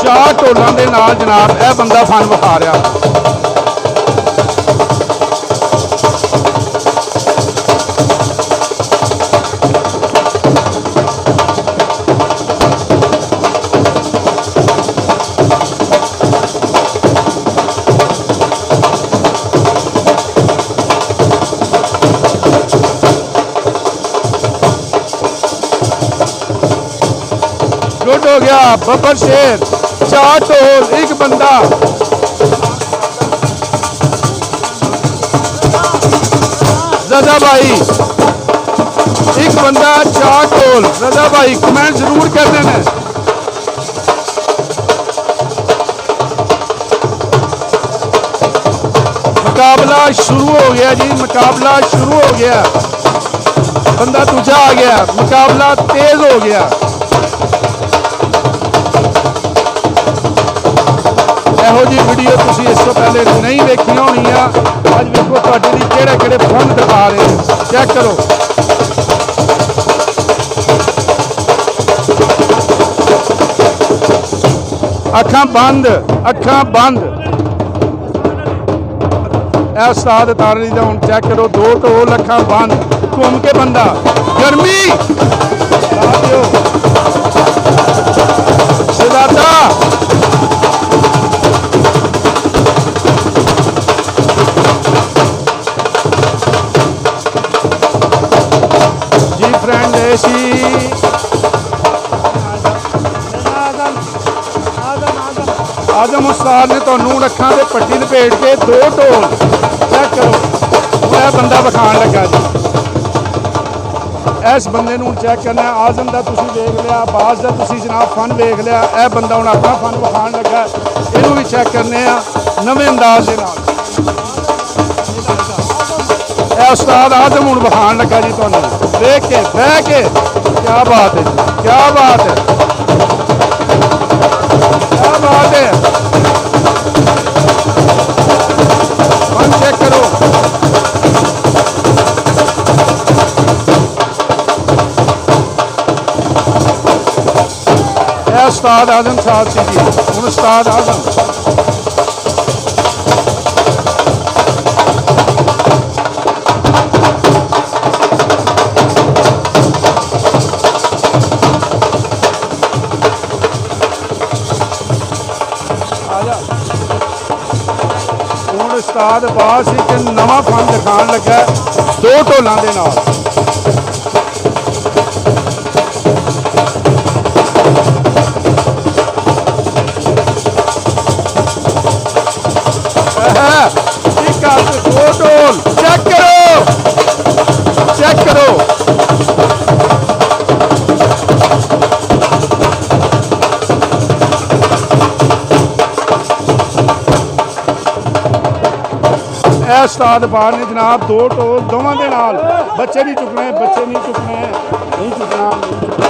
4 ਢੋਲਾਂ ਦੇ ਨਾਲ जनाब यह बंदा फन विखा रहा। गुड हो गया बब्बर शेर। 4 ढोल एक बंदा। रजा भाई एक बंदा 4 ढोल। रजा भाई कमेंट जरूर कर देना। मुकाबला शुरू हो गया जी, मुकाबला शुरू हो गया। बंदा दूजा आ गया, मुकाबला तेज हो गया। ਇਹੋ जी वीडियो तुसी इस तो पहले नहीं देखी होनी आ। अज देखो तुहाडे लई किहड़े फन दिखा रहे हैं, चेक करो। अखां बंद, अखां बंद। ए उस्ताद तारनी दा हुण चेक करो। 2 ढोल, अखां बंद, घूम के बंदा। गर्मी ला दिओ शहजादा। आजम उस्ताद ने तुहानू अखां ते पट्टी लपेट के 2 ढोल चेक करो। मैं बंदा विखाण लगा जी। इस बंदे नूं चेक करना। आजम दा तुसीं वेख लिया, बाज दा तुसीं जनाब फन वेख लिया। यह बंदा हुण अपना फन विखाण लगा। इहनूं भी चेक करने नवें अंदाज दे नाल। उस्ताद आजम हुण विखाण लगा जी तुहानू देख के बह के। क्या बात है जी, क्या बात है, क्या बात है। फन चेक करो। उस्ताद आजम साहब सी जी। हुण उस्ताद आजम उस्ताद बास एक नवा फन दिखाण लगा 2 ढोलों के नाल। एक हाथ 2 ढोल। चेक करो, चेक करो। उस्ताद बार ने जनाब 2 ढोल दोवां दे नाल। बच्चे नहीं चुकने, बच्चे नहीं चुकने, नहीं चुकना।